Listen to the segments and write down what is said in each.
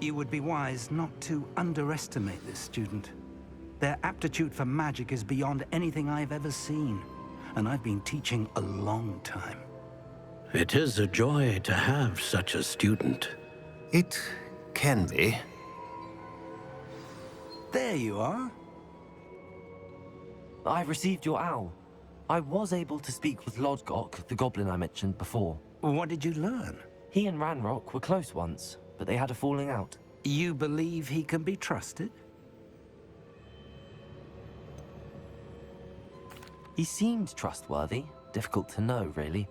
You would be wise not to underestimate this student. Their aptitude for magic is beyond anything I've ever seen, and I've been teaching a long time. It is a joy to have such a student. It can be. There you are. I received your owl. I was able to speak with Lodgok, the goblin I mentioned before. What did you learn? He and Ranrock were close once, but they had a falling out. You believe he can be trusted? He seemed trustworthy. Difficult to know, really.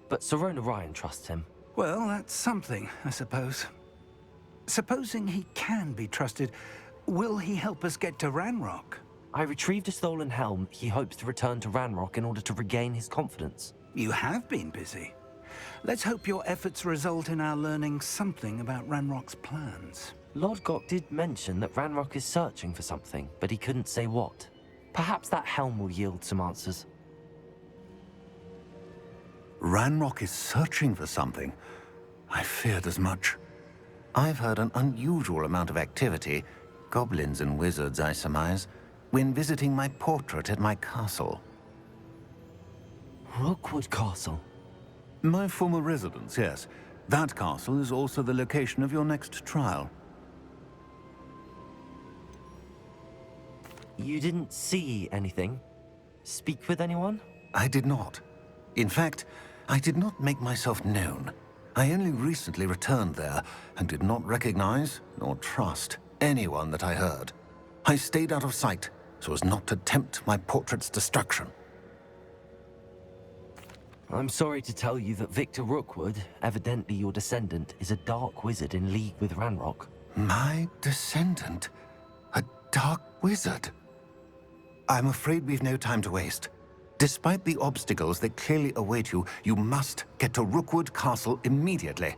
But Sirona Ryan trusts him. Well, that's something, I suppose. Supposing he can be trusted, will he help us get to Ranrock? I retrieved a stolen helm he hopes to return to Ranrock in order to regain his confidence. You have been busy. Let's hope your efforts result in our learning something about Ranrock's plans. Lodgok did mention that Ranrock is searching for something, but he couldn't say what. Perhaps that helm will yield some answers. Ranrock is searching for something. I feared as much. I've heard an unusual amount of activity, goblins and wizards, I surmise, when visiting my portrait at my castle. Rookwood Castle? My former residence, yes. That castle is also the location of your next trial. You didn't see anything? Speak with anyone? I did not. In fact, I did not make myself known. I only recently returned there and did not recognize nor trust anyone that I heard. I stayed out of sight so as not to tempt my portrait's destruction. I'm sorry to tell you that Victor Rookwood, evidently your descendant, is a dark wizard in league with Ranrock. My descendant? A dark wizard? I'm afraid we've no time to waste. Despite the obstacles that clearly await you, you must get to Rookwood Castle immediately.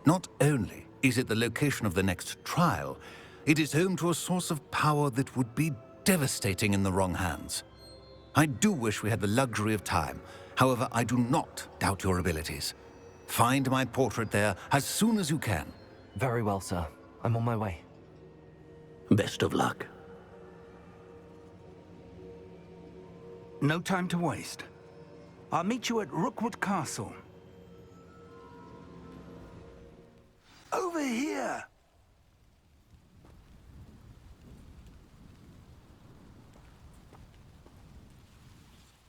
Not only is it the location of the next trial, it is home to a source of power that would be devastating in the wrong hands. I do wish we had the luxury of time. However, I do not doubt your abilities. Find my portrait there as soon as you can. Very well, sir. I'm on my way. Best of luck. No time to waste. I'll meet you at Rookwood Castle. Over here!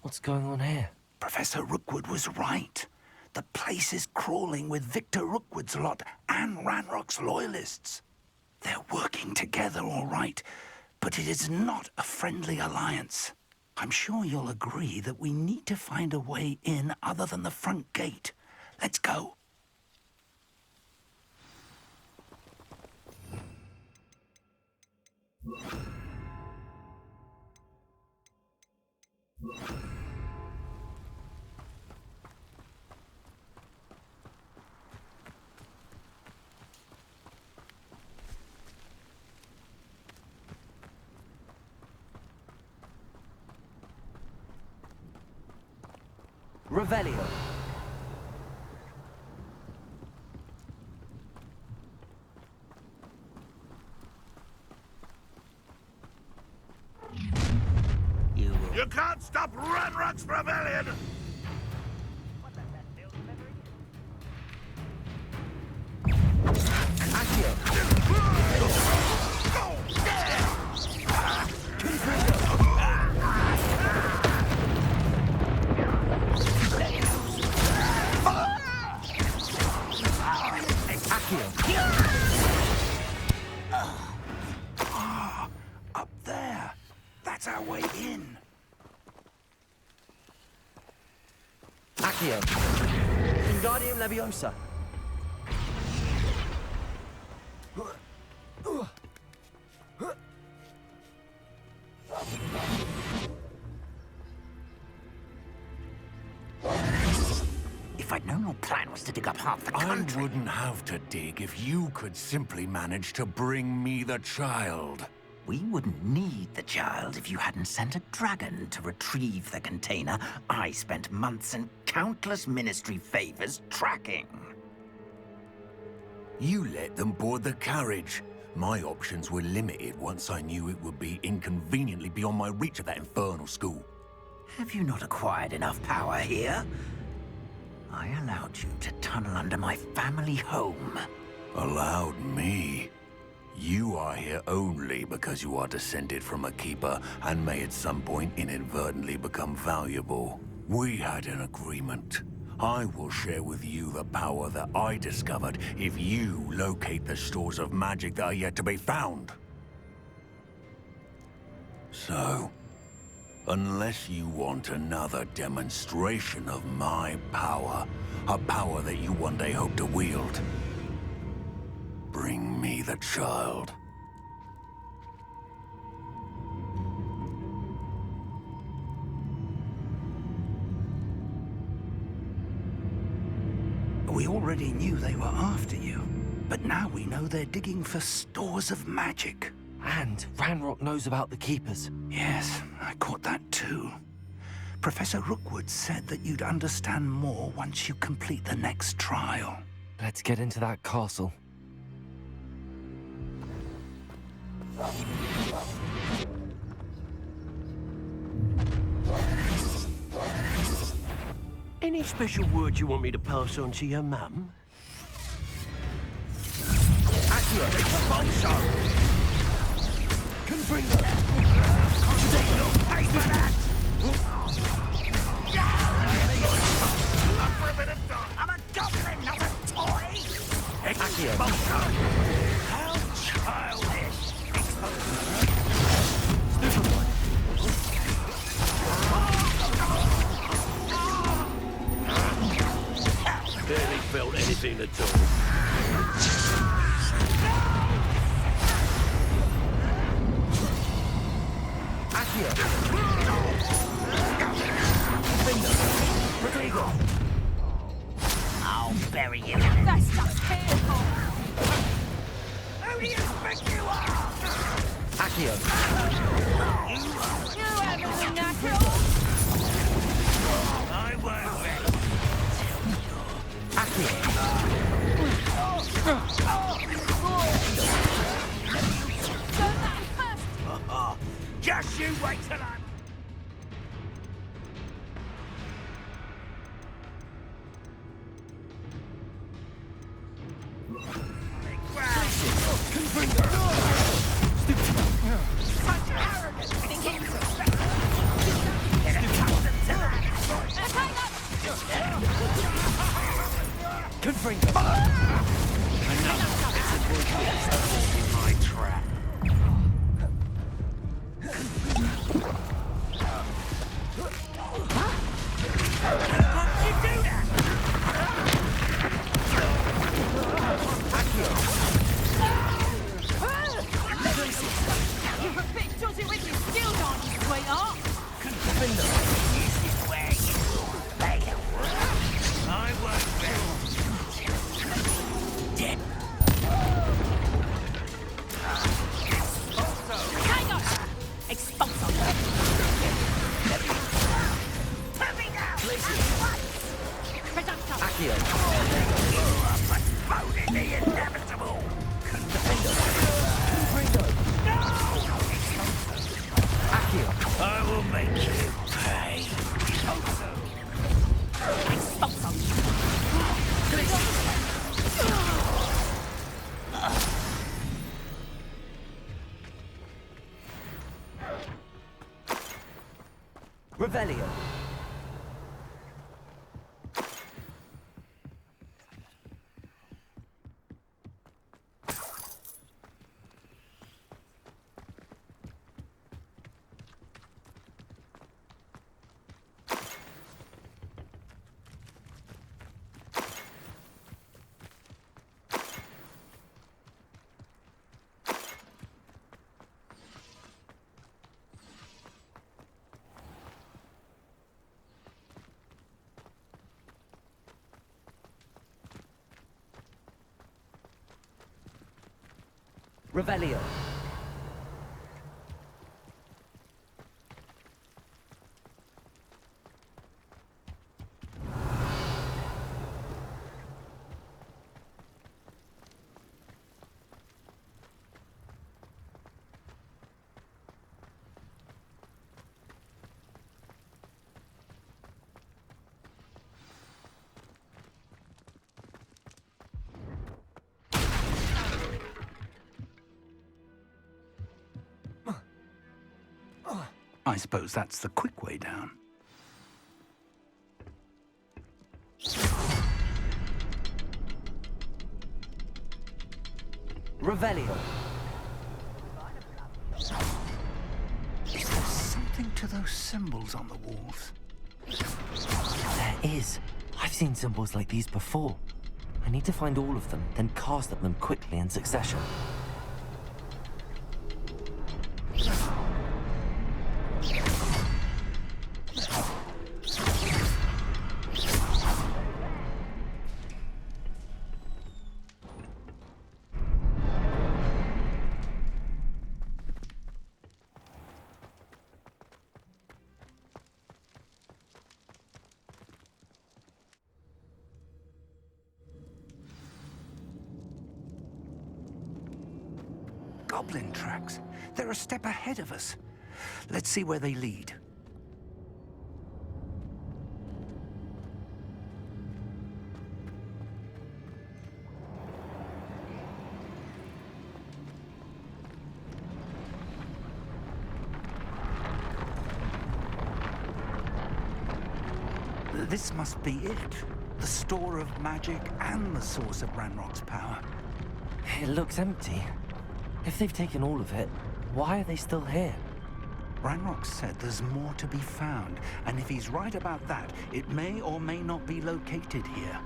What's going on here? Professor Rookwood was right. The place is crawling with Victor Rookwood's lot and Ranrock's loyalists. They're working together, all right, but it is not a friendly alliance. I'm sure you'll agree that we need to find a way in other than the front gate. Let's go. Revelio. You can't stop Ranrock's rebellion! Up there. That's our way in. Accio. Wingardium Leviosa. If I'd known your plan was to dig up half the country... I wouldn't have to dig if you could simply manage to bring me the child. We wouldn't need the child if you hadn't sent a dragon to retrieve the container I spent months and countless ministry favors tracking. You let them board the carriage. My options were limited once I knew it would be inconveniently beyond my reach at that infernal school. Have you not acquired enough power here? I allowed you to tunnel under my family home. Allowed me? You are here only because you are descended from a keeper and may at some point inadvertently become valuable. We had an agreement. I will share with you the power that I discovered if you locate the stores of magic that are yet to be found. So, unless you want another demonstration of my power, a power that you one day hope to wield, bring me the child. We already knew they were after you, but now we know they're digging for stores of magic. And Ranrock knows about the Keepers. Yes, I caught that too. Professor Rookwood said that you'd understand more once you complete the next trial. Let's get into that castle. Any special word you want me to pass on to your mum? Accio, expulso! Confringo! Take no pay for that! I'm a goblin, not a toy! Expulso! How childish! Stupefy! Barely felt anything at all. Accio! Rodrigo! I'll bury you. That's just painful. Who do you think you are? Accio! You having a natural? I won't let Don't let him first. Just you wait till I'm... You're a bit dodgy with your skills, aren't you, sweetheart? This is where you fail. I won't fail. Dead. Hang on! Expulso! Put me down! Reducto! Accio! Postponing the inevitable! Accio! I will make you pay. Expulso! Revelio! Revelio! I suppose that's the quick way down. Revelio. Is there something to those symbols on the walls? There is. I've seen symbols like these before. I need to find all of them, then cast at them quickly in succession. Goblin tracks. They're a step ahead of us. Let's see where they lead. This must be it. The store of magic and the source of Ranrock's power. It looks empty. If they've taken all of it, why are they still here? Ranrock said there's more to be found, and if he's right about that, it may or may not be located here.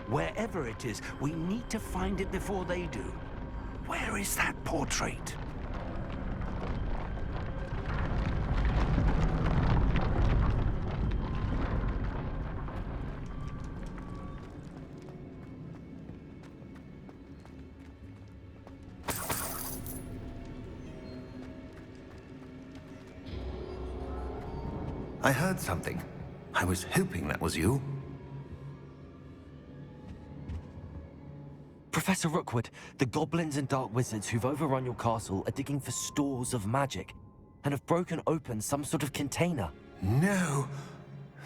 Wherever it is, we need to find it before they do. Where is that portrait? I heard something. I was hoping that was you. Professor Rookwood, the goblins and dark wizards who've overrun your castle are digging for stores of magic and have broken open some sort of container. No!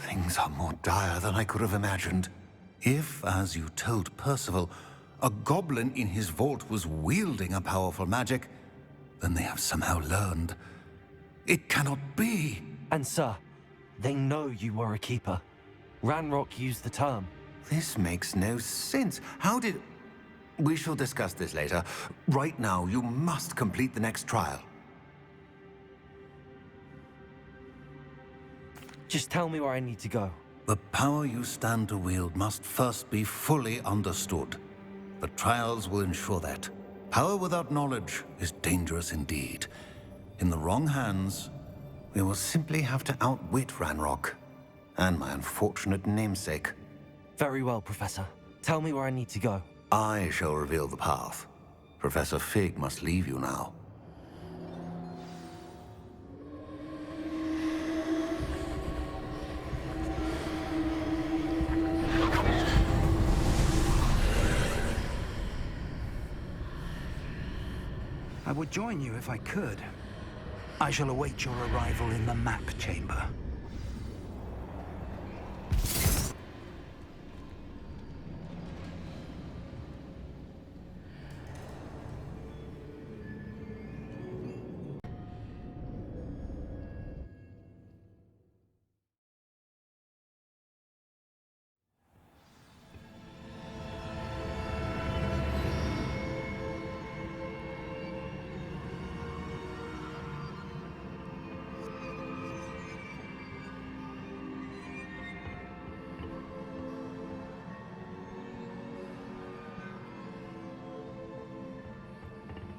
Things are more dire than I could have imagined. If, as you told Percival, a goblin in his vault was wielding a powerful magic, then they have somehow learned. It cannot be! And sir, they know you were a keeper. Ranrock used the term. This makes no sense. How did... We shall discuss this later. Right now, you must complete the next trial. Just tell me where I need to go. The power you stand to wield must first be fully understood. The trials will ensure that. Power without knowledge is dangerous indeed. In the wrong hands, we will simply have to outwit Ranrock and my unfortunate namesake. Very well, Professor. Tell me where I need to go. I shall reveal the path. Professor Fig must leave you now. I would join you if I could. I shall await your arrival in the map chamber.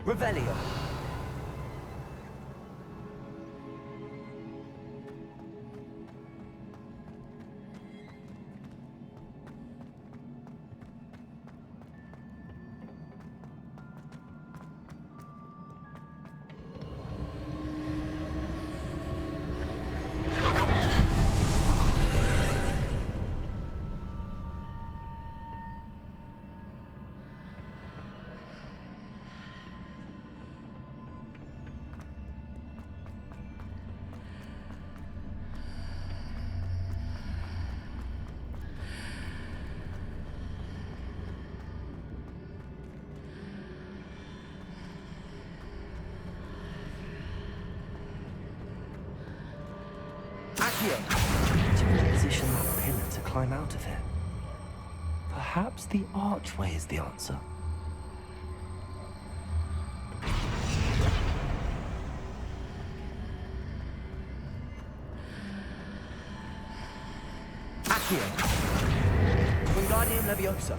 Revelio. To reposition that pillar to climb out of it. Perhaps the archway is the answer. Accio. Wingardium Leviosa.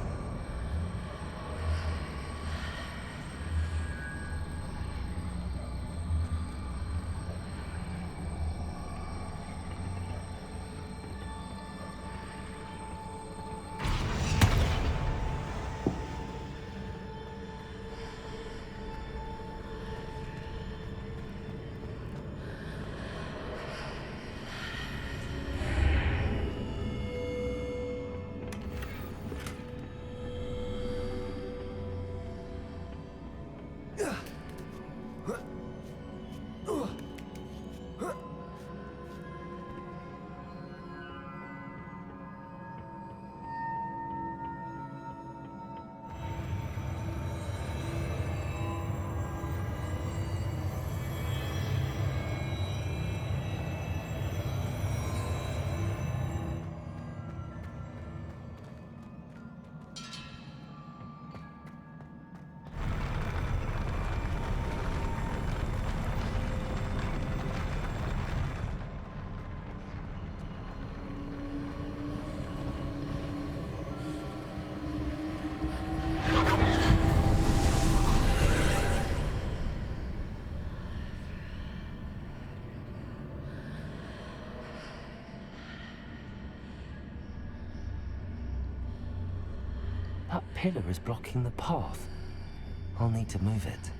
That pillar is blocking the path. I'll need to move it.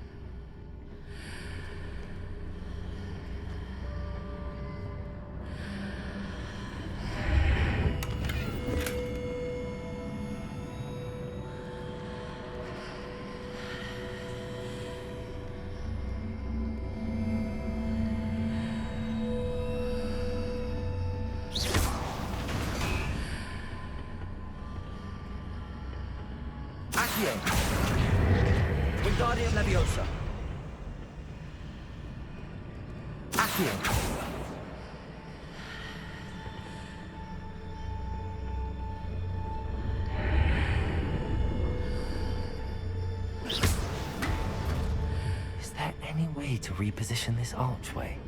Accio. Wingardium Leviosa. Accio. Is there any way to reposition this archway?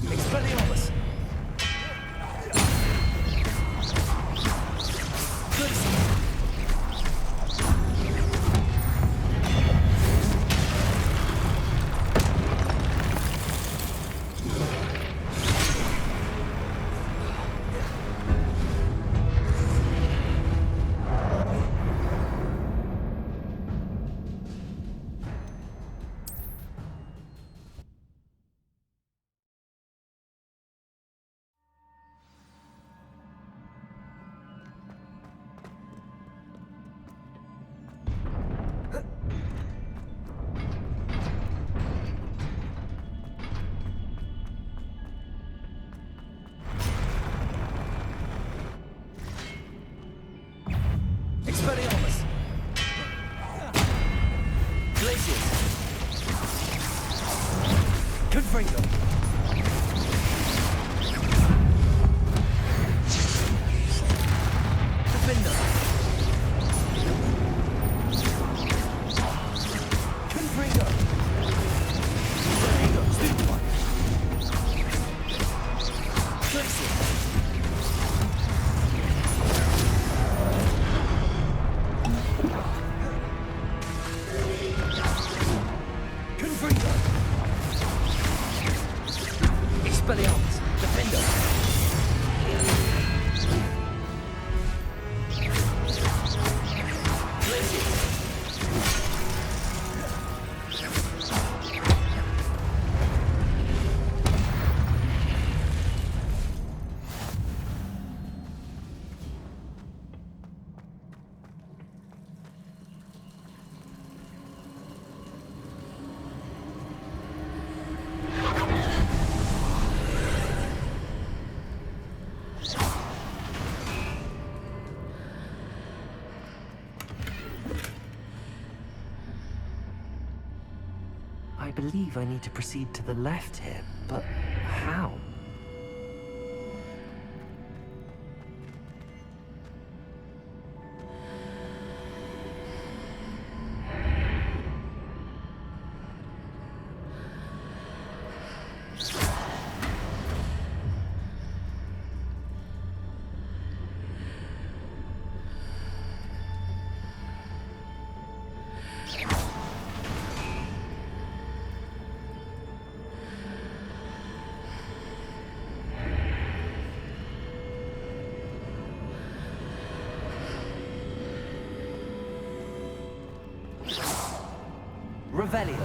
Expelliarmus! Expelliarmus! Glacius! Confringo! Defender! Confringo! Confringo! Stupefy! Glacius! I believe I need to proceed to the left here, but how? Revelio.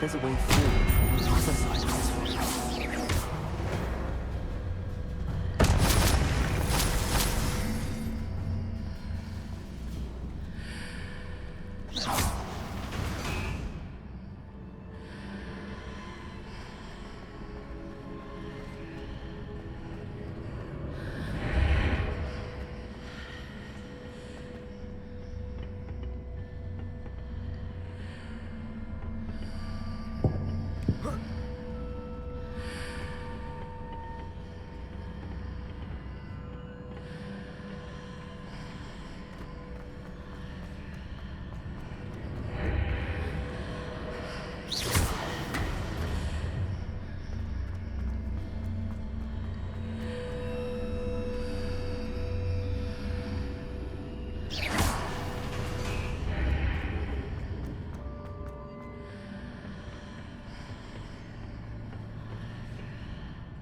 There's a way forward from the other side of this way.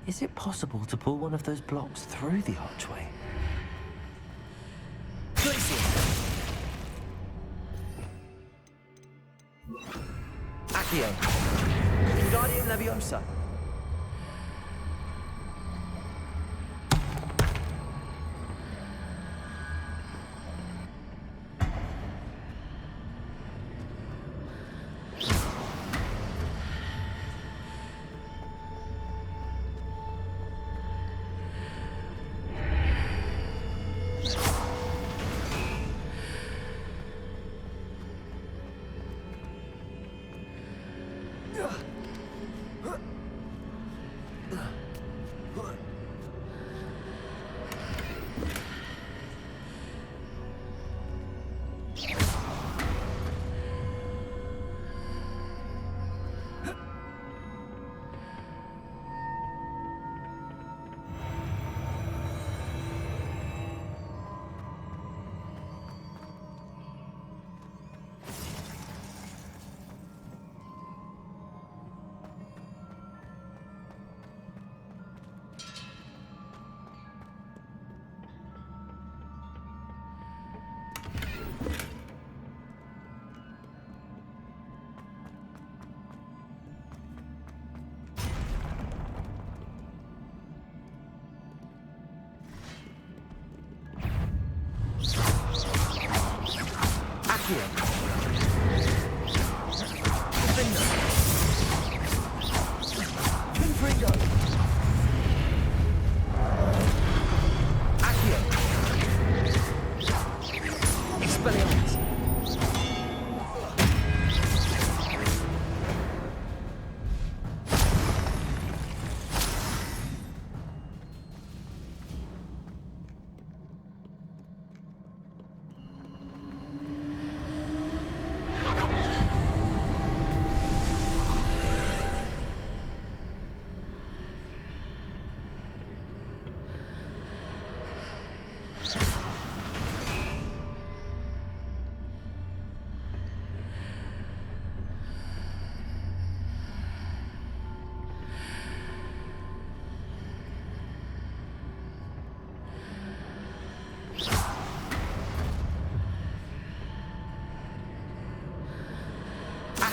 Is it possible to pull one of those blocks through the archway? Accio. Wingardium Leviosa.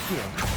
Accio.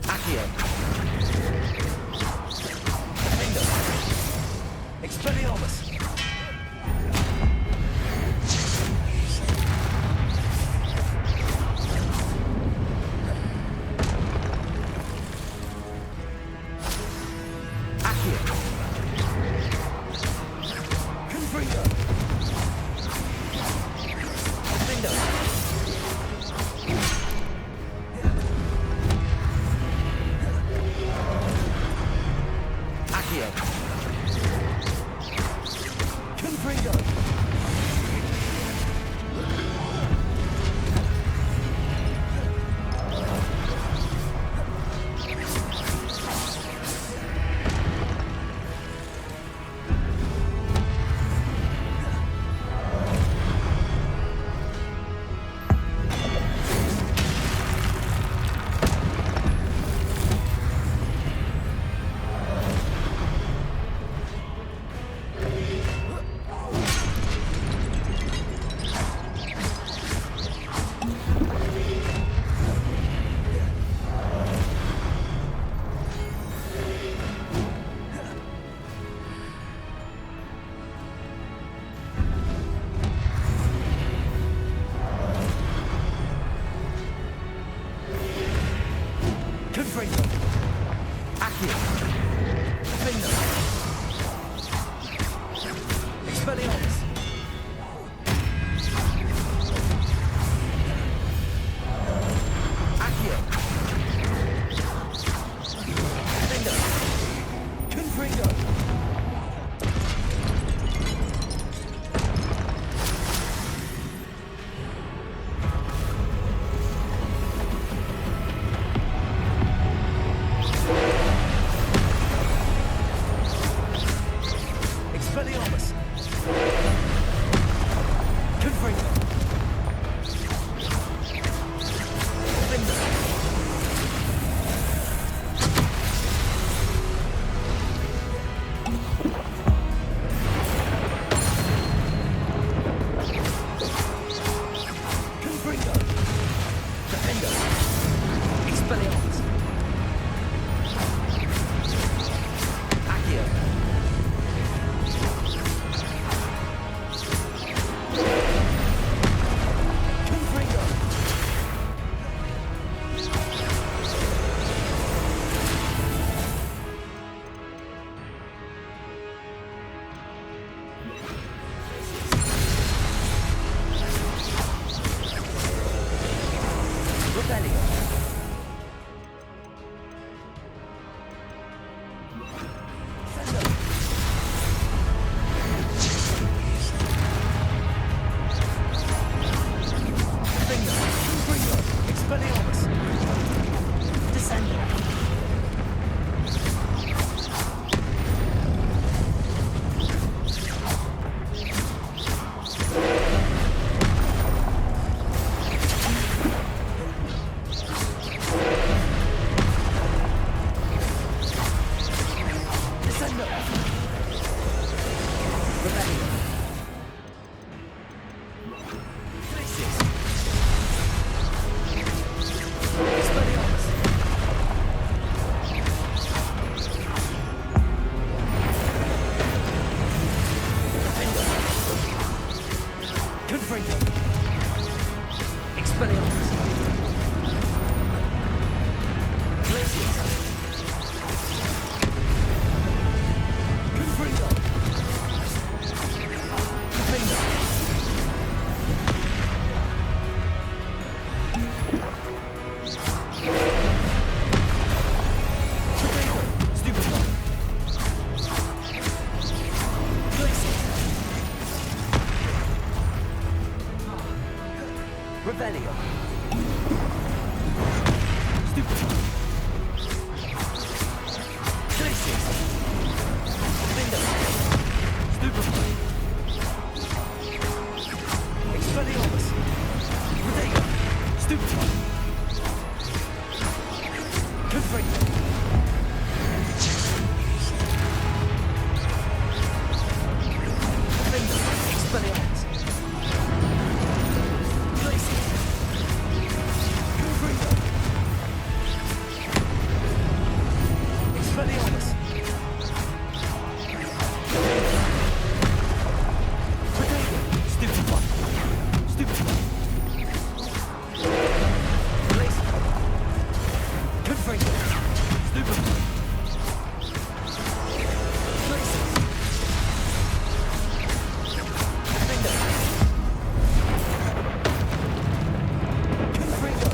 Accio. Defender. Expelliarmus. Accio. Confringo. Defender. Accio. Confringo. Confringo. Accio. Defender. Expelliarmus. Accio. Defender. Confringo. Expelliarmus. Confringo. Defender. Confringo. Defender. Expelliarmus. Accio. Confringo. Rebellion. Defender. Defender. Confringo. Expelliarmus. Descender. Expelliarmus! Glacius! Confringo! Confringo! Stupefy! Glacius! Revelio! Stupefy! Glacius! Window! Stupefy! Expelliarmus! Rodeo! Stupefy! Confringo! Window! Expelliarmus! Glacius! Confringo! Expelliarmus! Rodeo! Stupefy! Stupefy! Glacius! Confringo! Stupefy! Glacius! Window! Confringo!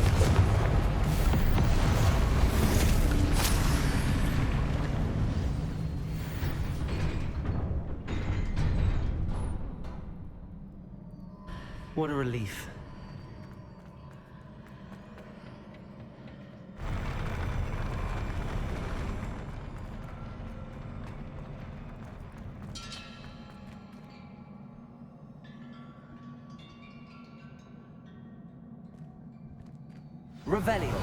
What a relief. Revelio.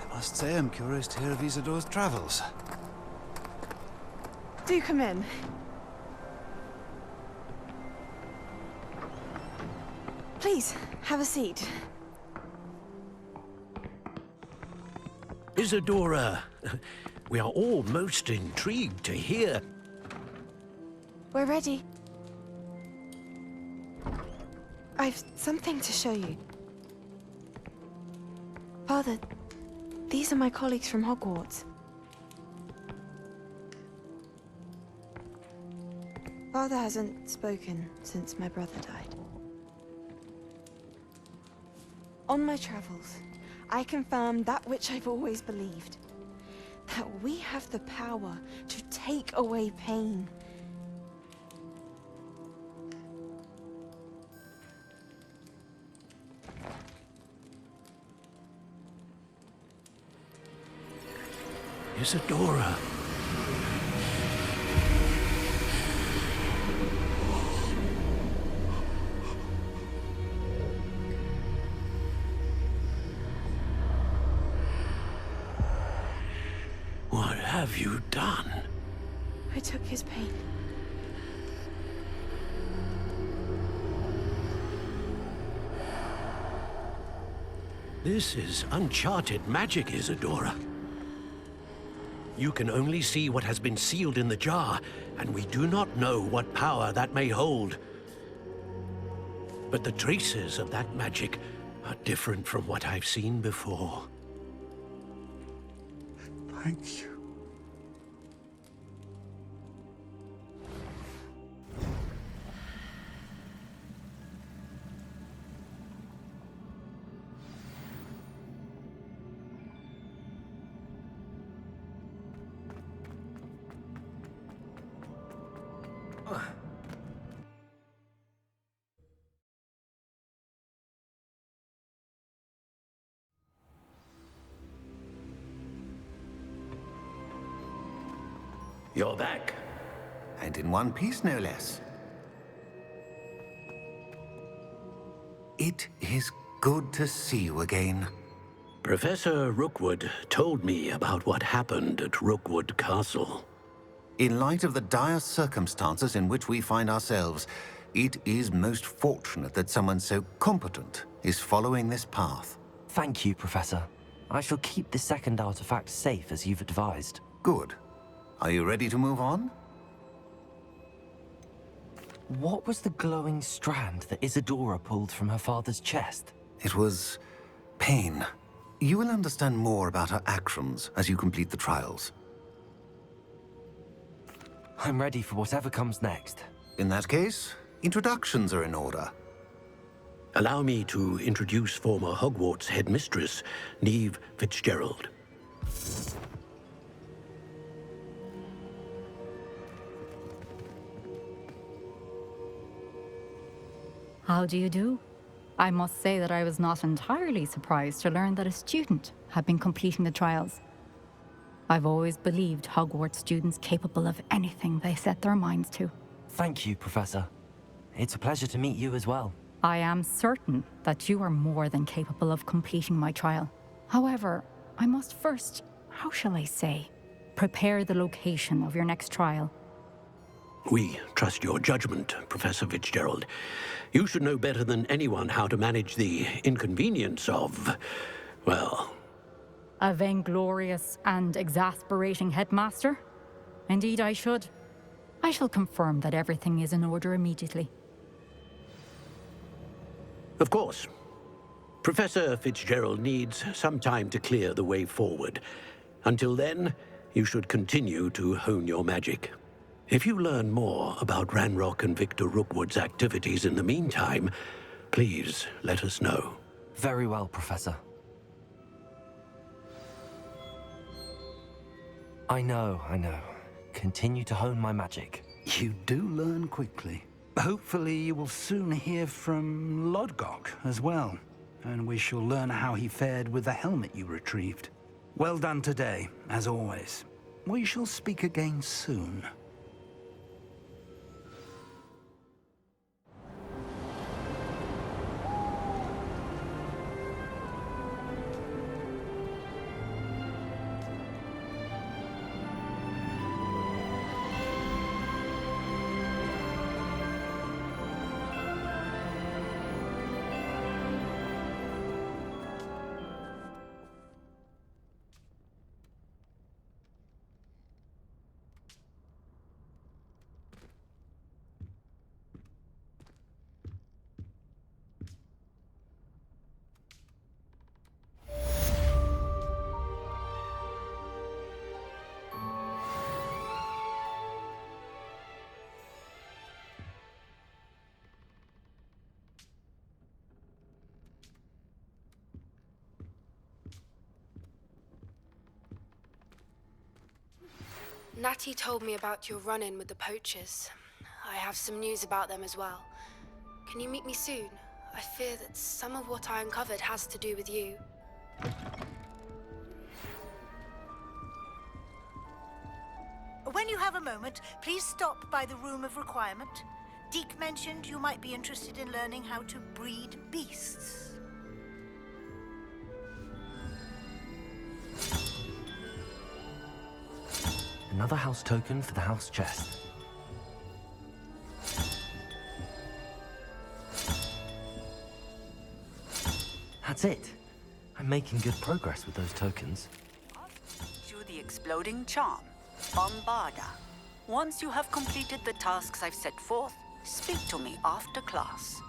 I must say I'm curious to hear of Isidore's travels. Do come in. Please, have a seat. Isadora, we are all most intrigued to hear. We're ready. I've something to show you. Father, these are my colleagues from Hogwarts. Father hasn't spoken since my brother died. On my travels, I confirmed that which I've always believed. That we have the power to take away pain. Isadora. What have you done? I took his pain. This is uncharted magic, Isadora. You can only see what has been sealed in the jar, and we do not know what power that may hold. But the traces of that magic are different from what I've seen before. Thank you. You're back. And in one piece, no less. It is good to see you again. Professor Rookwood told me about what happened at Rookwood Castle. In light of the dire circumstances in which we find ourselves, it is most fortunate that someone so competent is following this path. Thank you, Professor. I shall keep the second artifact safe as you've advised. Good. Are you ready to move on? What was the glowing strand that Isadora pulled from her father's chest? It was pain. You will understand more about her actions as you complete the trials. I'm ready for whatever comes next. In that case, introductions are in order. Allow me to introduce former Hogwarts headmistress, Neve Fitzgerald. How do you do? I must say that I was not entirely surprised to learn that a student had been completing the trials. I've always believed Hogwarts students capable of anything they set their minds to. Thank you, Professor. It's a pleasure to meet you as well. I am certain that you are more than capable of completing my trial. However, I must first, how shall I say, prepare the location of your next trial. We trust your judgment, Professor Fitzgerald. You should know better than anyone how to manage the inconvenience of, well... A vainglorious and exasperating headmaster? Indeed I should. I shall confirm that everything is in order immediately. Of course. Professor Fitzgerald needs some time to clear the way forward. Until then, you should continue to hone your magic. If you learn more about Ranrock and Victor Rookwood's activities in the meantime, please let us know. Very well, Professor. I know. Continue to hone my magic. You do learn quickly. Hopefully you will soon hear from Lodgok as well, and we shall learn how he fared with the helmet you retrieved. Well done today, as always. We shall speak again soon. Natty told me about your run-in with the poachers. I have some news about them as well. Can you meet me soon? I fear that some of what I uncovered has to do with you. When you have a moment, please stop by the Room of Requirement. Deke mentioned you might be interested in learning how to breed beasts. Another house token for the house chest. That's it. I'm making good progress with those tokens. To the exploding charm, Bombarda. Once you have completed the tasks I've set forth, speak to me after class.